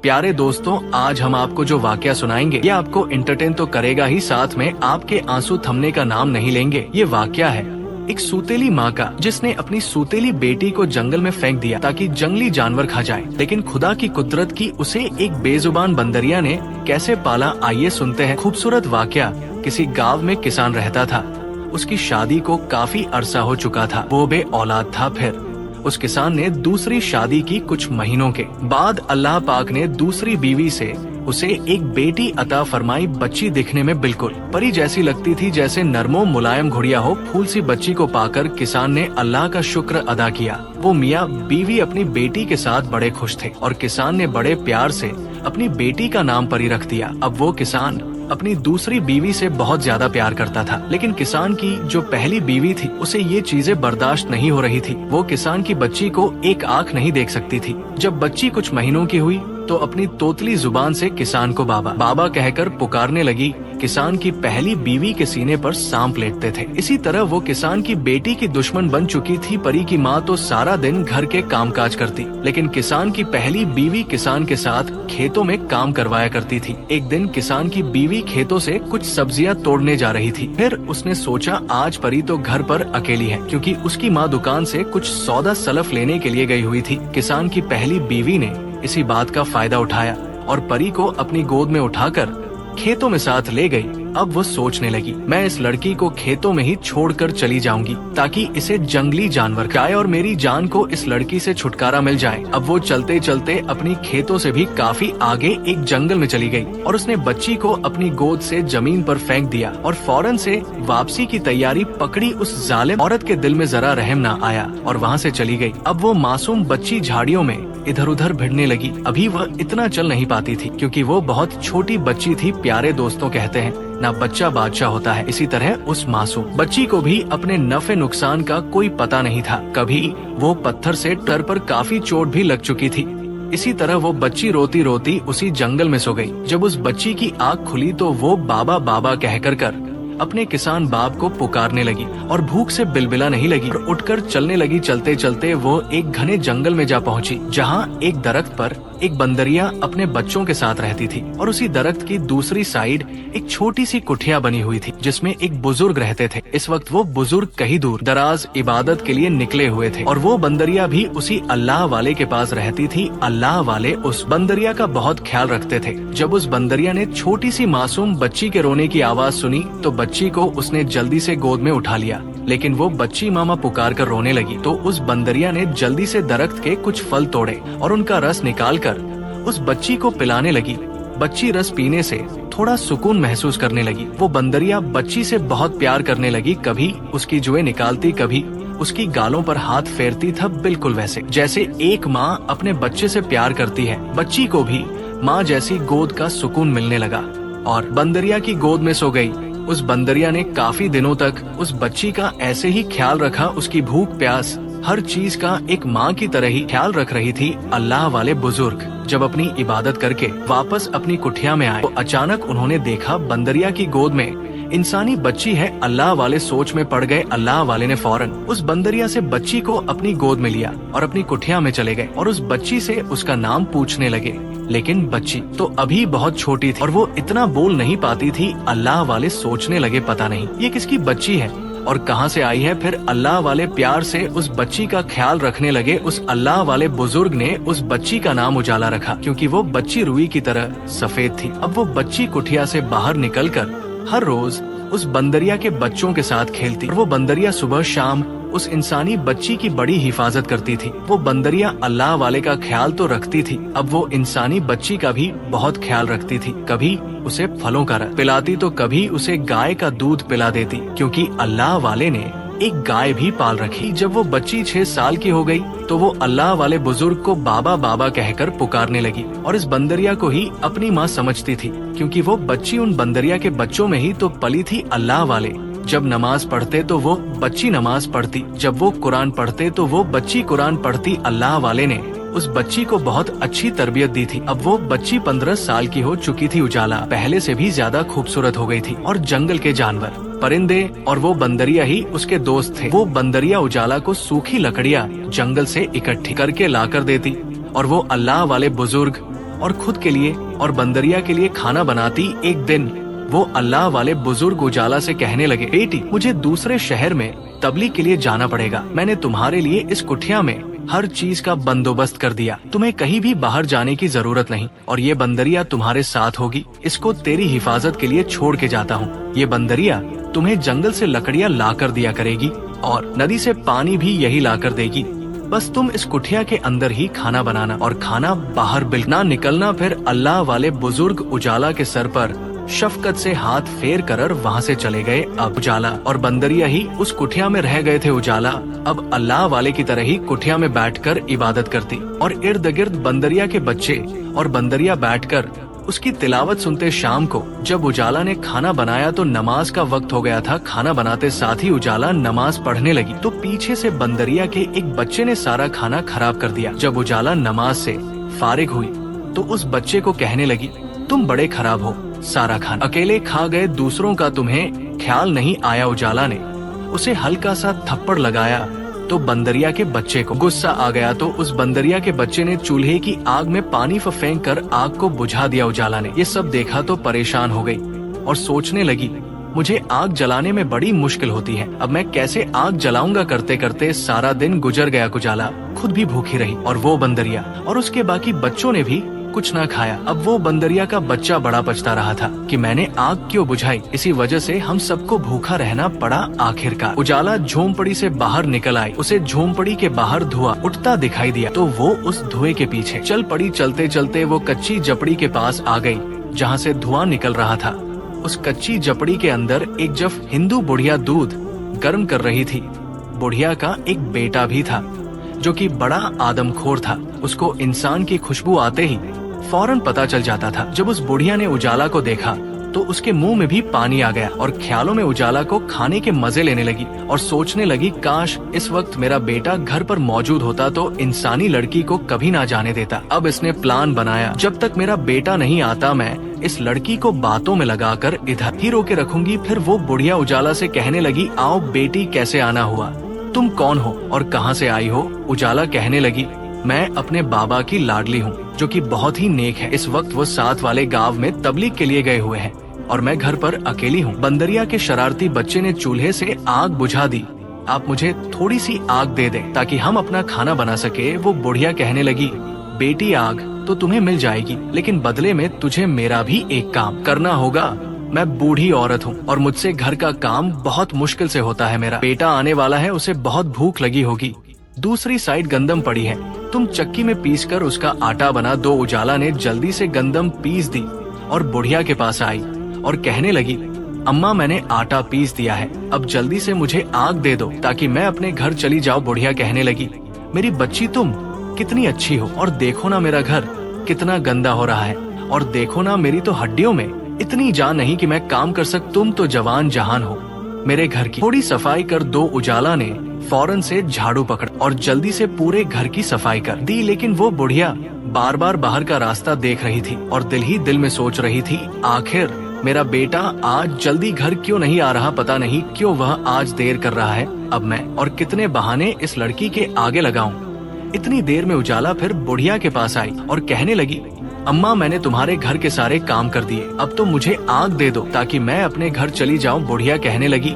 प्यारे दोस्तों, आज हम आपको जो वाकया सुनाएंगे ये आपको एंटरटेन तो करेगा ही, साथ में आपके आंसू थमने का नाम नहीं लेंगे। ये वाकया है एक सूतेली माँ का, जिसने अपनी सूतेली बेटी को जंगल में फेंक दिया ताकि जंगली जानवर खा जाए। लेकिन खुदा की कुदरत की उसे एक बेजुबान बंदरिया ने कैसे पाला, आइए सुनते हैं। खूबसूरत वाकया। किसी गांव में किसान रहता था। उसकी शादी को काफी अरसा हो चुका था, वो बे औलाद था। फिर उस किसान ने दूसरी शादी की। कुछ महीनों के बाद अल्लाह पाक ने दूसरी बीवी से उसे एक बेटी अता फरमाई। बच्ची दिखने में बिल्कुल परी जैसी लगती थी, जैसे नरमो मुलायम घुड़िया हो। फूल सी बच्ची को पाकर किसान ने अल्लाह का शुक्र अदा किया। वो मियाँ बीवी अपनी बेटी के साथ बड़े खुश थे और किसान ने बड़े प्यार से अपनी बेटी का नाम परी रख दिया। अब वो किसान अपनी दूसरी बीवी से बहुत ज्यादा प्यार करता था, लेकिन किसान की जो पहली बीवी थी उसे ये चीजें बर्दाश्त नहीं हो रही थी। वो किसान की बच्ची को एक आंख नहीं देख सकती थी। जब बच्ची कुछ महीनों की हुई तो अपनी तोतली जुबान से किसान को बाबा बाबा कहकर पुकारने लगी। किसान की पहली बीवी के सीने पर सांप लेटते थे। इसी तरह वो किसान की बेटी की दुश्मन बन चुकी थी। परी की माँ तो सारा दिन घर के कामकाज करती, लेकिन किसान की पहली बीवी किसान के साथ खेतों में काम करवाया करती थी। एक दिन किसान की बीवी खेतों से कुछ सब्जियां तोड़ने जा रही थी। फिर उसने सोचा आज परी तो घर पर अकेली है, क्योंकि उसकी माँ दुकान से कुछ सौदा सलफ लेने के लिए गई हुई थी। किसान की पहली बीवी ने इसी बात का फायदा उठाया और परी को अपनी गोद में उठाकर खेतों में साथ ले गई। अब वो सोचने लगी, मैं इस लड़की को खेतों में ही छोड़कर चली जाऊंगी ताकि इसे जंगली जानवर खाए और मेरी जान को इस लड़की से छुटकारा मिल जाए। अब वो चलते चलते अपनी खेतों से भी काफी आगे एक जंगल में चली गई और उसने बच्ची को अपनी गोद से जमीन पर फेंक दिया और फौरन से वापसी की तैयारी पकड़ी। उस जालिम औरत के दिल में जरा रहम न आया और वहाँ से चली गई। अब वो मासूम बच्ची झाड़ियों में इधर उधर भिड़ने लगी। अभी वह इतना चल नहीं पाती थी क्योंकि वो बहुत छोटी बच्ची थी। प्यारे दोस्तों, कहते हैं ना बच्चा बादशाह होता है। इसी तरह उस मासूम बच्ची को भी अपने नफे नुकसान का कोई पता नहीं था। कभी वो पत्थर से टर पर काफी चोट भी लग चुकी थी। इसी तरह वो बच्ची रोती रोती उसी जंगल में सो गई। जब उस बच्ची की आँख खुली तो वो बाबा बाबा कहकर अपने किसान बाप को पुकारने लगी और भूख से बिलबिला नहीं लगी और उठकर चलने लगी। चलते चलते वो एक घने जंगल में जा पहुंची, जहां एक दरख्त पर एक बंदरिया अपने बच्चों के साथ रहती थी और उसी दरख्त की दूसरी साइड एक छोटी सी कुटिया बनी हुई थी जिसमें एक बुजुर्ग रहते थे। इस वक्त वो बुजुर्ग कहीं दूर दराज इबादत के लिए निकले हुए थे और वो बंदरिया भी उसी अल्लाह वाले के पास रहती थी। अल्लाह वाले उस बंदरिया का बहुत ख्याल रखते थे। जब उस बंदरिया ने छोटी सी मासूम बच्ची के रोने की आवाज सुनी तो बच्ची को उसने जल्दी से गोद में उठा लिया, लेकिन वो बच्ची मामा पुकार कर रोने लगी। तो उस बंदरिया ने जल्दी से दरख्त के कुछ फल तोड़े और उनका रस निकाल कर उस बच्ची को पिलाने लगी। बच्ची रस पीने से थोड़ा सुकून महसूस करने लगी। वो बंदरिया बच्ची से बहुत प्यार करने लगी। कभी उसकी जुएं निकालती, कभी उसकी गालों पर हाथ फेरती था, बिल्कुल वैसे जैसे एक माँ अपने बच्चे से प्यार करती है। बच्ची को भी माँ जैसी गोद का सुकून मिलने लगा और बंदरिया की गोद में सो गई। उस बंदरिया ने काफी दिनों तक उस बच्ची का ऐसे ही ख्याल रखा। उसकी भूख प्यास हर चीज का एक माँ की तरह ही ख्याल रख रही थी। अल्लाह वाले बुजुर्ग जब अपनी इबादत करके वापस अपनी कुटिया में आए तो अचानक उन्होंने देखा बंदरिया की गोद में इंसानी बच्ची है। अल्लाह वाले सोच में पड़ गए। अल्लाह वाले ने फौरन उस बंदरिया से बच्ची को अपनी गोद में लिया और अपनी कुटिया में चले गए और उस बच्ची से उसका नाम पूछने लगे। लेकिन बच्ची तो अभी बहुत छोटी थी और वो इतना बोल नहीं पाती थी। अल्लाह वाले सोचने लगे, पता नहीं ये किसकी बच्ची है और कहां से आई है। फिर अल्लाह वाले प्यार से उस बच्ची का ख्याल रखने लगे। उस अल्लाह वाले बुजुर्ग ने उस बच्ची का नाम उजाला रखा क्योंकि वो बच्ची रुई की तरह सफेद थी। अब वो बच्ची कुटिया से बाहर निकलकर हर रोज उस बंदरिया के बच्चों के साथ खेलती और वो बंदरिया सुबह शाम उस इंसानी बच्ची की बड़ी हिफाजत करती थी। वो बंदरिया अल्लाह वाले का ख्याल तो रखती थी, अब वो इंसानी बच्ची का भी बहुत ख्याल रखती थी। कभी उसे फलों का रस पिलाती तो कभी उसे गाय का दूध पिला देती, क्योंकि अल्लाह वाले ने एक गाय भी पाल रखी। जब वो बच्ची 6 साल की हो गई तो वो अल्लाह वाले बुजुर्ग को बाबा बाबा कहकर पुकारने लगी और इस बंदरिया को ही अपनी माँ समझती थी, क्योंकि वो बच्ची उन बंदरिया के बच्चों में ही तो पली थी। अल्लाह वाले जब नमाज पढ़ते तो वो बच्ची नमाज पढ़ती, जब वो कुरान पढ़ते तो वो बच्ची कुरान पढ़ती। अल्लाह वाले ने उस बच्ची को बहुत अच्छी तरबियत दी थी। अब वो बच्ची 15 साल की हो चुकी थी। उजाला पहले से भी ज्यादा खूबसूरत हो गई थी और जंगल के जानवर, परिंदे और वो बंदरिया ही उसके दोस्त थे। वो बंदरिया उजाला को सूखी लकड़ियाँ जंगल से इकट्ठी करके ला कर देती और वो अल्लाह वाले बुजुर्ग और खुद के लिए और बंदरिया के लिए खाना बनाती। एक दिन वो अल्लाह वाले बुजुर्ग उजाला से कहने लगे, बेटी मुझे दूसरे शहर में तबलीग के लिए जाना पड़ेगा। मैंने तुम्हारे लिए इस कुटिया में हर चीज का बंदोबस्त कर दिया। तुम्हें कहीं भी बाहर जाने की जरूरत नहीं और ये बंदरिया तुम्हारे साथ होगी। इसको तेरी हिफाजत के लिए छोड़ के जाता हूँ। ये बंदरिया तुम्हें जंगल से लकड़ियाँ ला कर दिया करेगी और नदी से पानी भी यही ला कर देगी। बस तुम इस कुटिया के अंदर ही खाना बनाना और खाना बाहर बिल्कुल ना निकलना। फिर अल्लाह वाले बुजुर्ग उजाला के सर पर शफकत से हाथ फेर कर वहाँ से चले गए। अब उजाला और बंदरिया ही उस कुटिया में रह गए थे। उजाला अब अल्लाह वाले की तरह ही कुटिया में बैठकर इबादत करती और इर्द गिर्द बंदरिया के बच्चे और बंदरिया बैठकर उसकी तिलावत सुनते। शाम को जब उजाला ने खाना बनाया तो नमाज का वक्त हो गया था। खाना बनाते साथ ही उजाला नमाज पढ़ने लगी तो पीछे से बंदरिया के एक बच्चे ने सारा खाना खराब कर दिया। जब उजाला नमाज से फारिग हुई तो उस बच्चे को कहने लगी, तुम बड़े खराब हो, सारा खाना अकेले खा गए, दूसरों का तुम्हें ख्याल नहीं आया। उजाला ने उसे हल्का सा थप्पड़ लगाया तो बंदरिया के बच्चे को गुस्सा आ गया तो उस बंदरिया के बच्चे ने चूल्हे की आग में पानी फेंक कर आग को बुझा दिया। उजाला ने ये सब देखा तो परेशान हो गई और सोचने लगी, मुझे आग जलाने में बड़ी मुश्किल होती है, अब मैं कैसे आग जलाऊंगा। करते करते सारा दिन गुजर गया। उजाला खुद भी भूखी रही और वो बंदरिया और उसके बाकी बच्चों ने भी कुछ ना खाया। अब वो बंदरिया का बच्चा बड़ा पछता रहा था कि मैंने आग क्यों बुझाई, इसी वजह से हम सबको भूखा रहना पड़ा। आखिरकार उजाला झोंपड़ी से बाहर निकल आई। उसे झोंपड़ी के बाहर धुआं उठता दिखाई दिया तो वो उस धुएं के पीछे चल पड़ी। चलते चलते वो कच्ची झपड़ी के पास आ गई जहाँ से धुआं निकल रहा था। उस कच्ची झपड़ी के अंदर एक जफ हिंदू बुढ़िया दूध गर्म कर रही थी। बुढ़िया का एक बेटा भी था जो कि बड़ा आदमखोर था। उसको इंसान की खुशबू आते ही फौरन पता चल जाता था। जब उस बुढ़िया ने उजाला को देखा तो उसके मुंह में भी पानी आ गया और ख्यालों में उजाला को खाने के मजे लेने लगी और सोचने लगी, काश इस वक्त मेरा बेटा घर पर मौजूद होता तो इंसानी लड़की को कभी ना जाने देता। अब इसने प्लान बनाया, जब तक मेरा बेटा नहीं आता मैं इस लड़की को बातों में लगाकर इधर ही रोके रखूंगी। फिर वो बुढ़िया उजाला से कहने लगी, आओ बेटी कैसे आना हुआ, तुम कौन हो और कहाँ से आई हो। उजाला कहने लगी, मैं अपने बाबा की लाडली हूँ जो कि बहुत ही नेक है। इस वक्त वो साथ वाले गांव में तबलीग के लिए गए हुए हैं और मैं घर पर अकेली हूँ। बंदरिया के शरारती बच्चे ने चूल्हे से आग बुझा दी। आप मुझे थोड़ी सी आग दे दें ताकि हम अपना खाना बना सके। वो बुढ़िया कहने लगी, बेटी आग तो तुम्हें मिल जाएगी, लेकिन बदले में तुझे मेरा भी एक काम करना होगा। मैं बूढ़ी औरत हूँ और मुझसे घर का काम बहुत मुश्किल से होता है। मेरा बेटा आने वाला है, उसे बहुत भूख लगी होगी। दूसरी साइड गंदम पड़ी है, तुम चक्की में पीसकर उसका आटा बना दो। उजाला ने जल्दी से गंदम पीस दी और बुढ़िया के पास आई और कहने लगी, अम्मा मैंने आटा पीस दिया है, अब जल्दी से मुझे आग दे दो ताकि मैं अपने घर चली जाऊँ। बुढ़िया कहने लगी, मेरी बच्ची तुम कितनी अच्छी हो और देखो ना मेरा घर कितना गंदा हो रहा है और देखो ना मेरी तो हड्डियों में इतनी जान नहीं कि मैं काम कर सक। तुम तो जवान जहान हो, मेरे घर की थोड़ी सफाई कर दो। उजाला ने फौरन से झाड़ू पकड़ और जल्दी से पूरे घर की सफाई कर दी। लेकिन वो बुढ़िया बार बार बाहर का रास्ता देख रही थी और दिल ही दिल में सोच रही थी, आखिर मेरा बेटा आज जल्दी घर क्यों नहीं आ रहा, पता नहीं क्यों वह आज देर कर रहा है। अब मैं और कितने बहाने इस लड़की के आगे लगाऊं। इतनी देर में उजाला फिर बुढ़िया के पास आई और कहने लगी, अम्मा मैंने तुम्हारे घर के सारे काम कर दिए, अब तो मुझे आग दे दो ताकि मैं अपने घर चली जाऊं। बुढ़िया कहने लगी,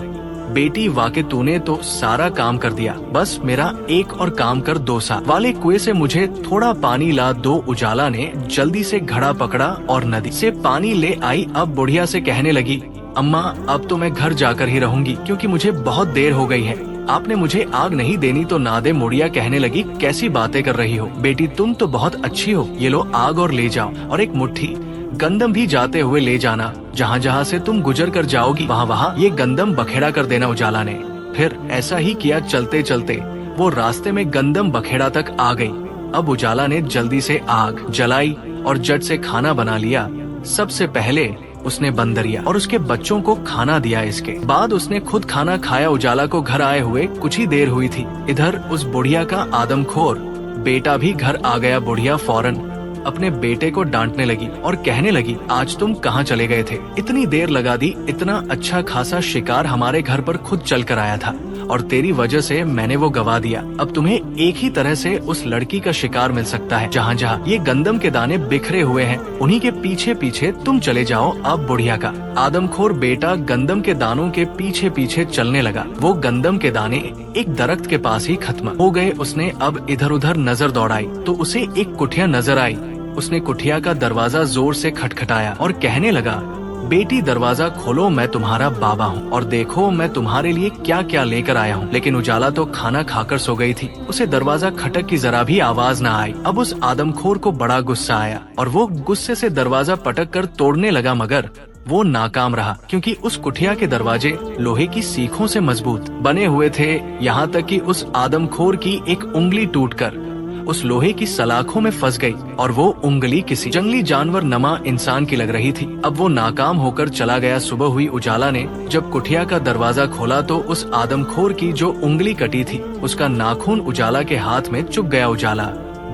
बेटी वाकई तूने तो सारा काम कर दिया, बस मेरा एक और काम कर दो। सा वाले कुएं से मुझे थोड़ा पानी ला दो। उजाला ने जल्दी से घड़ा पकड़ा और नदी से पानी ले आई। अब बुढ़िया से कहने लगी, अम्मा अब तो मैं घर जाकर ही रहूंगी क्योंकि मुझे बहुत देर हो गई है, आपने मुझे आग नहीं देनी तो ना दे। मुड़िया कहने लगी, कैसी बातें कर रही हो बेटी, तुम तो बहुत अच्छी हो, ये लो आग और ले जाओ और एक मुट्ठी गंदम भी जाते हुए ले जाना। जहाँ जहाँ से तुम गुजर कर जाओगी वहाँ वहाँ ये गंदम बखेड़ा कर देना। उजाला ने फिर ऐसा ही किया। चलते चलते वो रास्ते में गंदम बखेड़ा तक आ गई। अब उजाला ने जल्दी से आग जलाई और झट से खाना बना लिया। सबसे पहले उसने बंदरिया और उसके बच्चों को खाना दिया। इसके बाद उसने खुद खाना खाया। उजाला को घर आए हुए कुछ ही देर हुई थी। इधर उस बुढ़िया का आदमखोर बेटा भी घर आ गया। बुढ़िया फौरन अपने बेटे को डांटने लगी और कहने लगी, आज तुम कहाँ चले गए थे, इतनी देर लगा दी, इतना अच्छा खासा शिकार हमारे घर पर खुद चल कर आया था और तेरी वजह से मैंने वो गवा दिया। अब तुम्हें एक ही तरह से उस लड़की का शिकार मिल सकता है। जहाँ जहाँ ये गंदम के दाने बिखरे हुए हैं, उन्हीं के पीछे पीछे तुम चले जाओ। अब बुढ़िया का आदमखोर बेटा गंदम के दानों के पीछे पीछे चलने लगा। वो गंदम के दाने एक दरख्त के पास ही खत्म हो गए। उसने अब इधर उधर नजर दौड़ाई तो उसे एक कुटिया नजर आई। उसने कुटिया का दरवाजा जोर से खटखटाया और कहने लगा, बेटी दरवाजा खोलो, मैं तुम्हारा बाबा हूँ और देखो मैं तुम्हारे लिए क्या क्या लेकर आया हूँ। लेकिन उजाला तो खाना खाकर सो गई थी। उसे दरवाजा खटक की जरा भी आवाज न आई। अब उस आदमखोर को बड़ा गुस्सा आया और वो गुस्से से दरवाजा पटक कर तोड़ने लगा, मगर वो नाकाम रहा क्योंकि उस कुटिया के दरवाजे लोहे की सीखों से मजबूत बने हुए थे। यहाँ तक कि उस आदमखोर की एक उंगली टूटकर उस लोहे की सलाखों में फंस गई और वो उंगली किसी जंगली जानवर नमा इंसान की लग रही थी। अब वो नाकाम होकर चला गया। सुबह हुई। उजाला ने जब कुटिया का दरवाजा खोला तो उस आदमखोर की जो उंगली कटी थी उसका नाखून उजाला के हाथ में चुभ गया। उजाला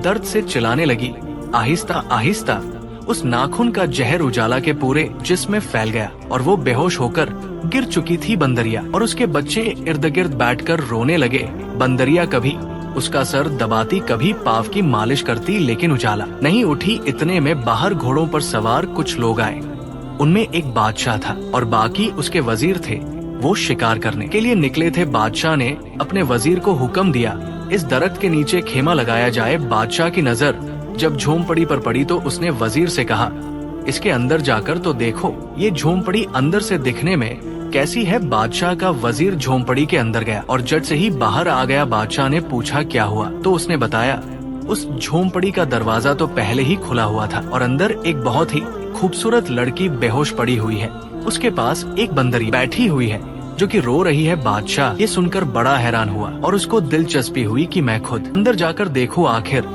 दर्द से चिल्लाने लगी। आहिस्ता आहिस्ता उस नाखून का जहर उजाला के पूरे जिस्म में फैल गया और वो बेहोश होकर गिर चुकी थी। बंदरिया और उसके बच्चे इर्द गिर्द बैठकर रोने लगे। बंदरिया कभी उसका सर दबाती, कभी पाव की मालिश करती, लेकिन उजाला नहीं उठी। इतने में बाहर घोड़ों पर सवार कुछ लोग आए। उनमें एक बादशाह था और बाकी उसके वजीर थे। वो शिकार करने के लिए निकले थे। बादशाह ने अपने वजीर को हुक्म दिया, इस दरख्त के नीचे खेमा लगाया जाए। बादशाह की नजर जब झोंपड़ी पर पड़ी तो उसने वजीर से कहा, इसके अंदर जाकर तो देखो ये झोंपड़ी अंदर से दिखने में कैसी है। बादशाह का वजीर झोंपड़ी के अंदर गया और झट से ही बाहर आ गया। बादशाह ने पूछा क्या हुआ तो उसने बताया, उस झोंपड़ी का दरवाजा तो पहले ही खुला हुआ था और अंदर एक बहुत ही खूबसूरत लड़की बेहोश पड़ी हुई है। उसके पास एक बंदरी बैठी हुई है जो कि रो रही है। बादशाह ये सुनकर बड़ा हैरान हुआ और उसको दिलचस्पी हुई कि मैं खुद अंदर जाकर देखूं आखिर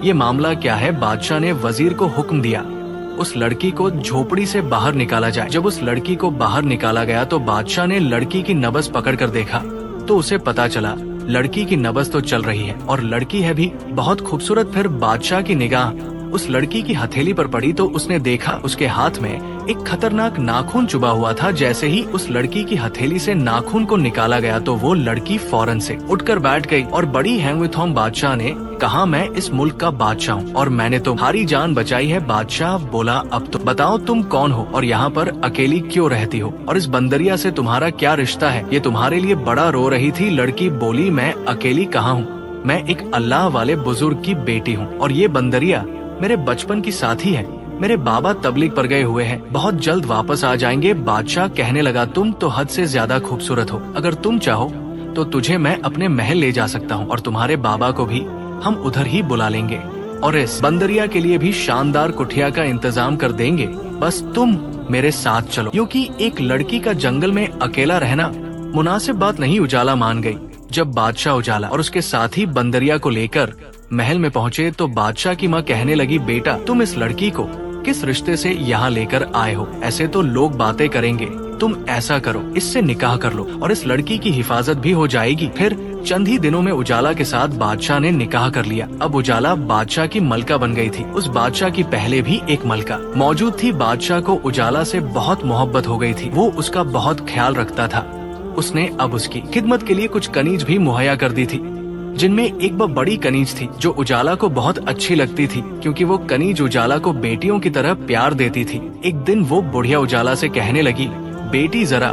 ये मामला क्या है। बादशाह ने वजीर को हुक्म दिया, उस लड़की को झोपड़ी से बाहर निकाला जाए। जब उस लड़की को बाहर निकाला गया तो बादशाह ने लड़की की नब्ज पकड़कर देखा तो उसे पता चला लड़की की नब्ज तो चल रही है और लड़की है भी बहुत खूबसूरत। फिर बादशाह की निगाह उस लड़की की हथेली पर पड़ी तो उसने देखा उसके हाथ में एक खतरनाक नाखून चुभा हुआ था। जैसे ही उस लड़की की हथेली से नाखून को निकाला गया तो वो लड़की फौरन से उठकर बैठ गई और बड़ी हैंगविथौम बादशाह ने कहा, मैं इस मुल्क का बादशाह हूँ और मैंने तुम्हारी जान बचाई है। बादशाह बोला, अब तो बताओ तुम कौन हो और यहाँ पर अकेली क्यों रहती हो और इस बंदरिया से तुम्हारा क्या रिश्ता है। ये तुम्हारे लिए बड़ा रो रही थी। लड़की बोली, मैं अकेली कहाँ हूँ, मैं एक अल्लाह वाले बुजुर्ग की बेटी हूँ और ये बंदरिया मेरे बचपन की साथी है। मेरे बाबा तबलीग पर गए हुए हैं, बहुत जल्द वापस आ जाएंगे। बादशाह कहने लगा, तुम तो हद से ज्यादा खूबसूरत हो, अगर तुम चाहो तो तुझे मैं अपने महल ले जा सकता हूँ और तुम्हारे बाबा को भी हम उधर ही बुला लेंगे और इस बंदरिया के लिए भी शानदार कुटिया का इंतजाम कर देंगे। बस तुम मेरे साथ चलो, क्योंकि एक लड़की का जंगल में अकेला रहना मुनासिब बात नहीं। उजाला मान गई। जब बादशाह उजाला और उसके साथी बंदरिया को लेकर महल में पहुँचे तो बादशाह की माँ कहने लगी, बेटा तुम इस लड़की को किस रिश्ते से यहाँ लेकर आए हो। ऐसे तो लोग बातें करेंगे, तुम ऐसा करो इससे निकाह कर लो और इस लड़की की हिफाजत भी हो जाएगी। फिर चंद ही दिनों में उजाला के साथ बादशाह ने निकाह कर लिया। अब उजाला बादशाह की मलका बन गई थी। उस बादशाह की पहले भी एक मलका मौजूद थी। बादशाह को उजाला से बहुत मोहब्बत हो गई थी। वो उसका बहुत ख्याल रखता था। उसने अब उसकी खिदमत के लिए कुछ कनीज भी मुहैया कर दी थी, जिनमें एक बड़ी कनीज थी जो उजाला को बहुत अच्छी लगती थी, क्योंकि वो कनीज उजाला को बेटियों की तरह प्यार देती थी। एक दिन वो बुढ़िया उजाला से कहने लगी, बेटी जरा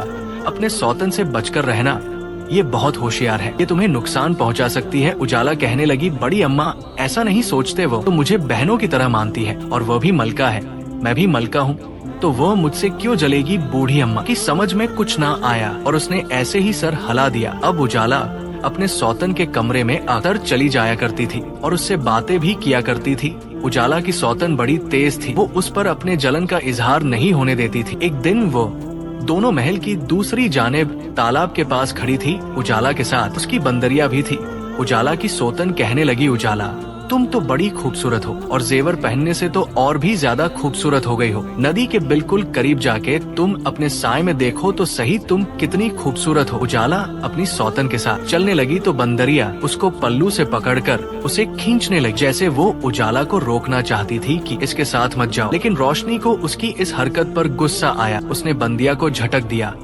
अपने सौतन से बचकर रहना, ये बहुत होशियार है, ये तुम्हें नुकसान पहुंचा सकती है। उजाला कहने लगी, बड़ी अम्मा ऐसा नहीं सोचते, वो तो मुझे बहनों की तरह मानती है और वह भी मलका है, मैं भी मलका हूँ, तो वह मुझसे क्यों जलेगी। बूढ़ी अम्मा की समझ में कुछ ना आया और उसने ऐसे ही सर हिला दिया। अब उजाला अपने सौतन के कमरे में आकर चली जाया करती थी और उससे बातें भी किया करती थी। उजाला की सौतन बड़ी तेज थी, वो उस पर अपने जलन का इजहार नहीं होने देती थी। एक दिन वो दोनों महल की दूसरी जानिब तालाब के पास खड़ी थी। उजाला के साथ उसकी बंदरिया भी थी। उजाला की सौतन कहने लगी, उजाला तुम तो बड़ी खूबसूरत हो और जेवर पहनने से तो और भी ज्यादा खूबसूरत हो गई हो। नदी के बिल्कुल करीब जाके तुम अपने साए में देखो तो सही तुम कितनी खूबसूरत हो। उजाला अपनी सौतन के साथ चलने लगी तो बंदरिया उसको पल्लू से पकड़कर उसे खींचने लगी, जैसे वो उजाला को रोकना चाहती थी कि इसके साथ मत जाओ। लेकिन रोशनी को उसकी इस हरकत पर गुस्सा आया। उसने बंदिया को झटक दिया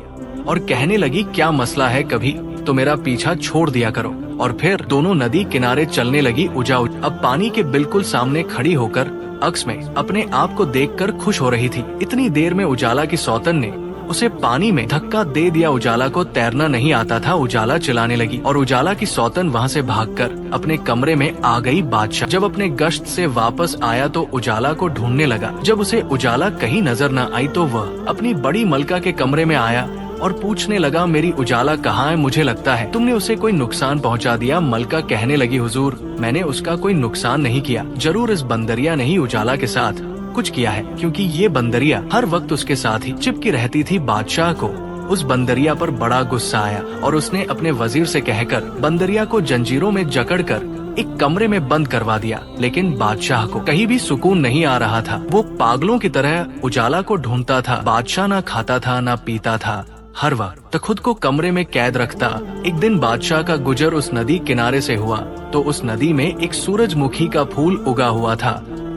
और कहने लगी, क्या मसला है, कभी तो मेरा पीछा छोड़ दिया करो। और फिर दोनों नदी किनारे चलने लगी। अब पानी के बिल्कुल सामने खड़ी होकर अक्स में अपने आप को देखकर खुश हो रही थी। इतनी देर में उजाला की सौतन ने उसे पानी में धक्का दे दिया। उजाला को तैरना नहीं आता था। उजाला चिल्लाने लगी और उजाला की सौतन वहाँ से भागकर अपने कमरे में आ गई। बादशाह जब अपने गश्त से वापस आया तो उजाला को ढूंढने लगा। जब उसे उजाला कहीं नजर न आई तो वह अपनी बड़ी मलका के कमरे में आया और पूछने लगा, मेरी उजाला कहाँ है? मुझे लगता है तुमने उसे कोई नुकसान पहुँचा दिया। मलका कहने लगी, हुजूर, मैंने उसका कोई नुकसान नहीं किया। जरूर इस बंदरिया ने ही उजाला के साथ कुछ किया है, क्योंकि ये बंदरिया हर वक्त उसके साथ ही चिपकी रहती थी। बादशाह को उस बंदरिया पर बड़ा गुस्सा आया और उसने अपने वजीर से कहकर बंदरिया को जंजीरों में जकड़कर एक कमरे में बंद करवा दिया। लेकिन बादशाह को कहीं भी सुकून नहीं आ रहा था। वो पागलों की तरह उजाला को ढूंढता था। बादशाह ना खाता था ना पीता था, हर वक्त खुद को कमरे में कैद रखता। एक दिन बादशाह का गुजर उस नदी किनारे से हुआ तो उस नदी में एक सूरजमुखी का फूल उगा हुआ था।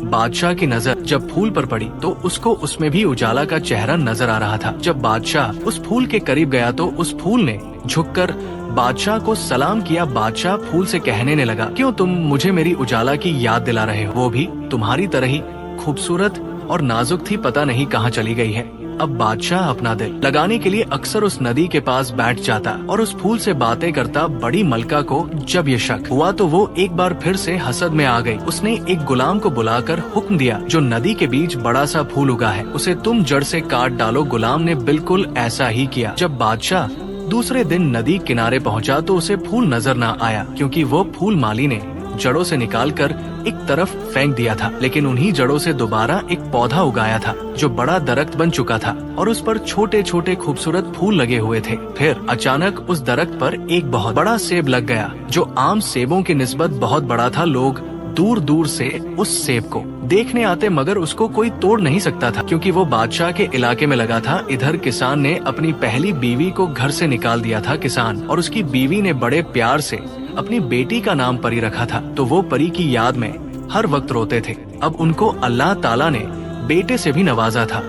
बादशाह की नजर जब फूल पर पड़ी तो उसको उसमें भी उजाला का चेहरा नजर आ रहा था। जब बादशाह उस फूल के करीब गया तो उस फूल ने झुककर बादशाह को सलाम किया। बादशाह फूल से कहने लगा, क्यों तुम मुझे मेरी उजाला की याद दिला रहे हो? वो भी तुम्हारी तरह ही खूबसूरत और नाजुक थी, पता नहीं कहाँ चली गई है। अब बादशाह अपना दिल लगाने के लिए अक्सर उस नदी के पास बैठ जाता और उस फूल से बातें करता। बड़ी मलका को जब ये शक हुआ तो वो एक बार फिर से हसद में आ गई। उसने एक गुलाम को बुलाकर हुक्म दिया, जो नदी के बीच बड़ा सा फूल उगा है उसे तुम जड़ से काट डालो। गुलाम ने बिल्कुल ऐसा ही किया। जब बादशाह दूसरे दिन नदी किनारे पहुंचा तो उसे फूल नजर न आया, क्योंकि वो फूल माली ने जड़ों से निकालकर एक तरफ फेंक दिया था। लेकिन उन्हीं जड़ों से दोबारा एक पौधा उगाया था जो बड़ा दरख्त बन चुका था और उस पर छोटे छोटे खूबसूरत फूल लगे हुए थे। फिर अचानक उस दरख्त पर एक बहुत बड़ा सेब लग गया, जो आम सेबों की निस्बत बहुत बड़ा था। लोग दूर दूर से उस सेब को देखने आते, मगर उसको कोई तोड़ नहीं सकता था, क्योंकि वो बादशाह के इलाके में लगा था। इधर किसान ने अपनी पहली बीवी को घर से निकाल दिया था। किसान और उसकी बीवी ने बड़े प्यार से अपनी बेटी का नाम परी रखा था, तो वो परी की याद में हर वक्त रोते थे। अब उनको अल्लाह ताला ने बेटे से भी नवाजा था,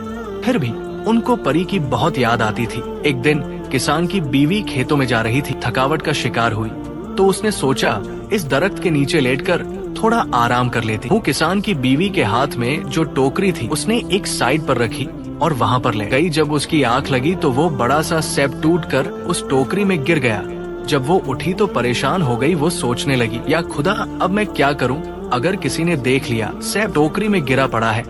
फिर भी उनको परी की बहुत याद आती थी। एक दिन किसान की बीवी खेतों में जा रही थी, थकावट का शिकार हुई तो उसने सोचा इस दरख्त के नीचे लेटकर थोड़ा आराम कर लेती हूँ। किसान की बीवी के हाथ में जो टोकरी थी उसने एक साइड पर रखी और वहाँ पर ले गई। जब उसकी आंख लगी तो वो बड़ा सा सेब टूटकर उस टोकरी में गिर गया। जब वो उठी तो परेशान हो गई। वो सोचने लगी, या खुदा, अब मैं क्या करूं? अगर किसी ने देख लिया सेब टोकरी में गिरा पड़ा है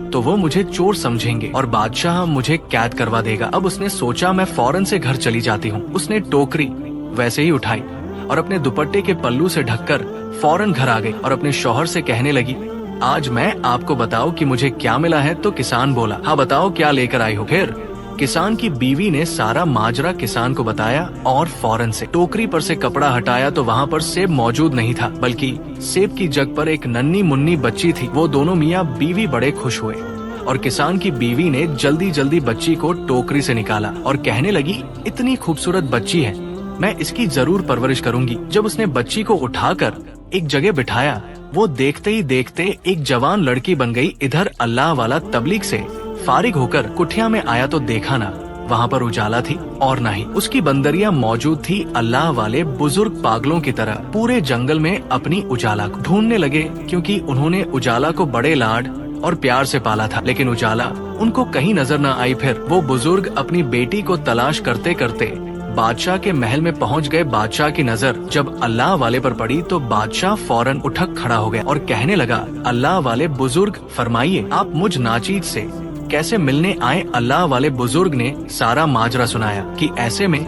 तो वो मुझे चोर समझेंगे और बादशाह मुझे कैद करवा देगा। अब उसने सोचा, मैं फौरन से घर चली जाती हूँ। उसने टोकरी वैसे ही उठाई और अपने दुपट्टे के पल्लू से ढककर फौरन घर आ गई और अपने शौहर से कहने लगी, आज मैं आपको बताओ कि मुझे क्या मिला है। तो किसान बोला, हाँ बताओ क्या लेकर आई हो। फिर किसान की बीवी ने सारा माजरा किसान को बताया और फौरन से टोकरी पर से कपड़ा हटाया तो वहाँ पर सेब मौजूद नहीं था, बल्कि सेब की जग पर एक नन्ही मुन्नी बच्ची थी। वो दोनों मियाँ बीवी बड़े खुश हुए और किसान की बीवी ने जल्दी जल्दी बच्ची को टोकरी से निकाला और कहने लगी, इतनी खूबसूरत बच्ची है, मैं इसकी जरूर परवरिश करूंगी। जब उसने बच्ची को उठाकर एक जगह बिठाया, वो देखते ही देखते एक जवान लड़की बन गई। इधर अल्लाह वाला तबलीग से फारिग होकर कुठिया में आया तो देखा ना वहाँ पर उजाला थी और ना ही उसकी बंदरिया मौजूद थी। अल्लाह वाले बुजुर्ग पागलों की तरह पूरे जंगल में अपनी उजाला को ढूंढने लगे, क्योंकि उन्होंने उजाला को बड़े लाड और प्यार से पाला था। लेकिन उजाला उनको कहीं नजर न आई। फिर वो बुजुर्ग अपनी बेटी को तलाश करते करते बादशाह के महल में पहुंच गए। बादशाह की नजर जब अल्लाह वाले पर पड़ी तो बादशाह फौरन उठक खड़ा हो गया और कहने लगा, अल्लाह वाले बुजुर्ग फरमाइए, आप मुझ नाचीज से कैसे मिलने आए। अल्लाह वाले बुजुर्ग ने सारा माजरा सुनाया कि ऐसे में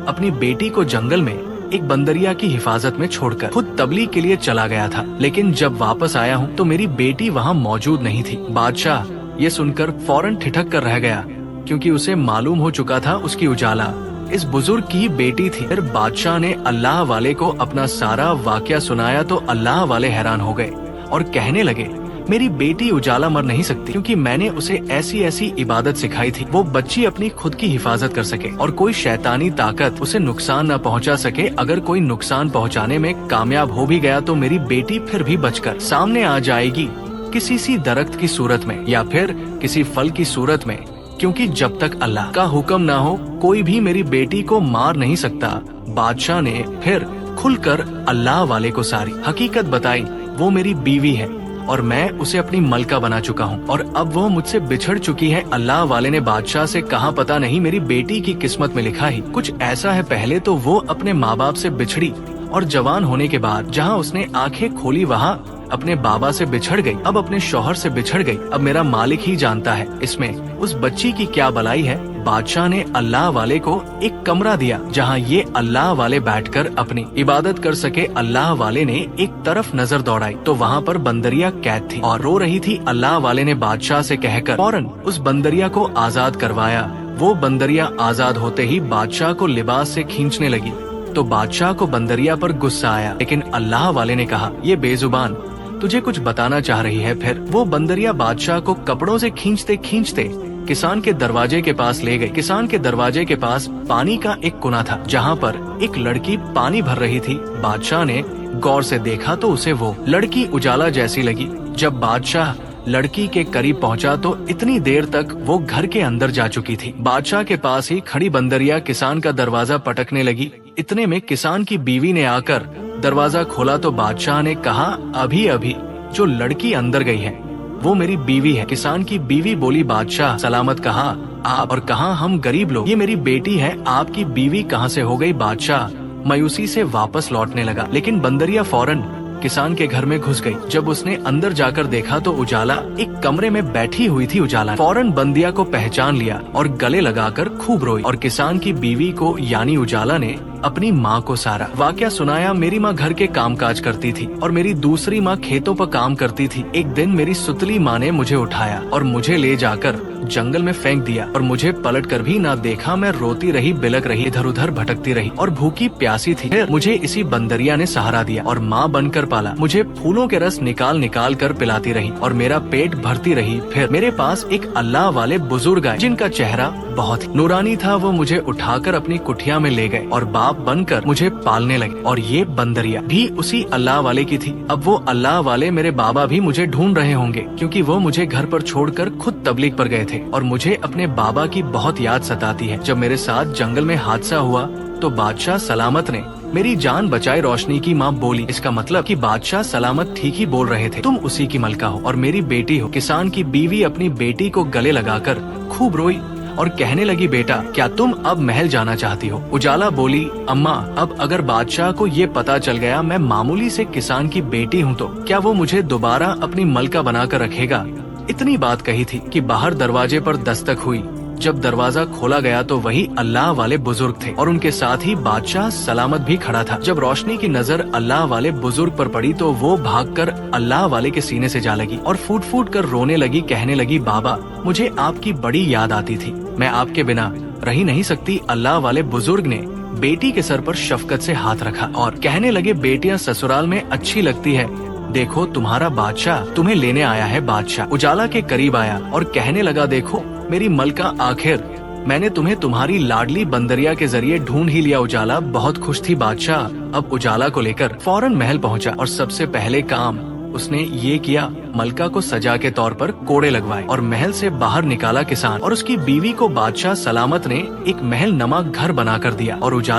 अपनी बेटी को जंगल में एक बंदरिया की हिफाजत में छोड़कर खुद तबलीग के लिए चला गया था, लेकिन जब वापस आया हूँ तो मेरी बेटी वहाँ मौजूद नहीं थी। बादशाह ये सुनकर फौरन ठिठक कर रह गया, क्योंकि उसे मालूम हो चुका था उसकी उजाला इस बुजुर्ग की बेटी थी। फिर बादशाह ने अल्लाह वाले को अपना सारा वाकया सुनाया तो अल्लाह वाले हैरान हो गए और कहने लगे, मेरी बेटी उजाला मर नहीं सकती, क्योंकि मैंने उसे ऐसी ऐसी इबादत सिखाई थी वो बच्ची अपनी खुद की हिफाजत कर सके और कोई शैतानी ताकत उसे नुकसान न पहुंचा सके। अगर कोई नुकसान पहुंचाने में कामयाब हो भी गया तो मेरी बेटी फिर भी बचकर सामने आ जाएगी, किसी सी दरख्त की सूरत में या फिर किसी फल की सूरत में क्योंकि जब तक अल्लाह का हुक्म ना हो कोई भी मेरी बेटी को मार नहीं सकता। बादशाह ने फिर खुलकर अल्लाह वाले को सारी हकीकत बताई। वो मेरी बीवी है और मैं उसे अपनी मलका बना चुका हूँ और अब वो मुझसे बिछड़ चुकी है। अल्लाह वाले ने बादशाह से कहा, पता नहीं मेरी बेटी की किस्मत में लिखा ही कुछ ऐसा है। पहले तो वो अपने माँ बाप से बिछड़ी और जवान होने के बाद जहाँ उसने आंखें खोली वहाँ अपने बाबा से बिछड़ गई, अब अपने शौहर से बिछड़ गई। अब मेरा मालिक ही जानता है इसमें उस बच्ची की क्या भलाई है। बादशाह ने अल्लाह वाले को एक कमरा दिया जहाँ ये अल्लाह वाले बैठकर अपनी इबादत कर सके। अल्लाह वाले ने एक तरफ नजर दौड़ाई तो वहाँ पर बंदरिया कैद थी और रो रही थी। अल्लाह वाले ने बादशाह से कहकर फौरन उस बंदरिया को आजाद करवाया। वो बंदरिया आजाद होते ही बादशाह को लिबास से खींचने लगी तो बादशाह को बंदरिया पर गुस्सा आया, लेकिन अल्लाह वाले ने कहा, ये बेजुबान तुझे कुछ बताना चाह रही है। फिर वो बंदरिया बादशाह को कपड़ों से खींचते खींचते किसान के दरवाजे के पास ले गई। किसान के दरवाजे के पास पानी का एक कुना था जहाँ पर एक लड़की पानी भर रही थी। बादशाह ने गौर से देखा तो उसे वो लड़की उजाला जैसी लगी। जब बादशाह लड़की के करीब पहुंचा तो इतनी देर तक वो घर के अंदर जा चुकी थी। बादशाह के पास ही खड़ी बंदरिया किसान का दरवाजा पटकने लगी। इतने में किसान की बीवी ने आकर दरवाजा खोला तो बादशाह ने कहा, अभी अभी जो लड़की अंदर गई है वो मेरी बीवी है। किसान की बीवी बोली, बादशाह सलामत कहा आप और कहा हम गरीब लोग, ये मेरी बेटी है, आपकी बीवी कहाँ से हो गई। बादशाह मायूसी से वापस लौटने लगा, लेकिन बंदरिया फौरन किसान के घर में घुस गई। जब उसने अंदर जाकर देखा तो उजाला एक कमरे में बैठी हुई थी। उजाला फौरन बंदिया को पहचान लिया और गले लगाकर खूब रोई और किसान की बीवी को यानी उजाला ने अपनी माँ को सारा वाकया सुनाया। मेरी माँ घर के कामकाज करती थी और मेरी दूसरी माँ खेतों पर काम करती थी। एक दिन मेरी सुतली माँ ने मुझे उठाया और मुझे ले जाकर जंगल में फेंक दिया और मुझे पलट कर भी ना देखा। मैं रोती रही, बिलक रही, इधर उधर भटकती रही और भूखी प्यासी थी। फिर मुझे इसी बंदरिया ने सहारा दिया और माँ बनकर पाला। मुझे फूलों के रस निकाल निकाल कर पिलाती रही और मेरा पेट भरती रही। फिर मेरे पास एक अल्लाह वाले बुजुर्ग आए जिनका चेहरा बहुत नूरानी था। वो मुझे उठाकर अपनी कुटिया में ले गए और बाप बनकर मुझे पालने लगे। और ये बंदरिया भी उसी अल्लाह वाले की थी। अब वो अल्लाह वाले मेरे बाबा भी मुझे ढूंढ रहे होंगे क्योंकि वो मुझे घर पर छोड़कर खुद तबलीग पर गए थे और मुझे अपने बाबा की बहुत याद सताती है। जब मेरे साथ जंगल में हादसा हुआ तो बादशाह सलामत ने मेरी जान बचाई। रोशनी की माँ बोली, इसका मतलब कि बादशाह सलामत ठीक ही बोल रहे थे, तुम उसी की मलका हो और मेरी बेटी हो। किसान की बीवी अपनी बेटी को गले लगाकर खूब रोई और कहने लगी, बेटा क्या तुम अब महल जाना चाहती हो। उजाला बोली, अम्मा अब अगर बादशाह को ये पता चल गया मैं मामूली से किसान की बेटी हूँ तो क्या वो मुझे दोबारा अपनी मलका बनाकर रखेगा। इतनी बात कही थी कि बाहर दरवाजे पर दस्तक हुई। जब दरवाजा खोला गया तो वही अल्लाह वाले बुजुर्ग थे और उनके साथ ही बादशाह सलामत भी खड़ा था। जब रोशनी की नजर अल्लाह वाले बुजुर्ग पर पड़ी तो वो भागकर अल्लाह वाले के सीने से जा लगी और फूट फूट कर रोने लगी। कहने लगी, बाबा मुझे आपकी बड़ी याद आती थी, मैं आपके बिना रही नहीं सकती। अल्लाह वाले बुजुर्ग ने बेटी के सर पर शफकत से हाथ रखा और कहने लगे, बेटियां ससुराल में अच्छी लगती है, देखो तुम्हारा बादशाह तुम्हें लेने आया है। बादशाह उजाला के करीब आया और कहने लगा, देखो मेरी मलका, आखिर मैंने तुम्हें तुम्हारी लाडली बंदरिया के जरिए ढूंढ ही लिया। उजाला बहुत खुश थी। बादशाह अब उजाला को लेकर फौरन महल पहुंचा और सबसे पहले काम उसने ये किया, मलका को सजा के तौर पर कोड़े लगवाए और महल से बाहर निकाला। किसान और उसकी बीवी को बादशाह सलामत ने एक महल नमा घर बनाकर दिया और उजाला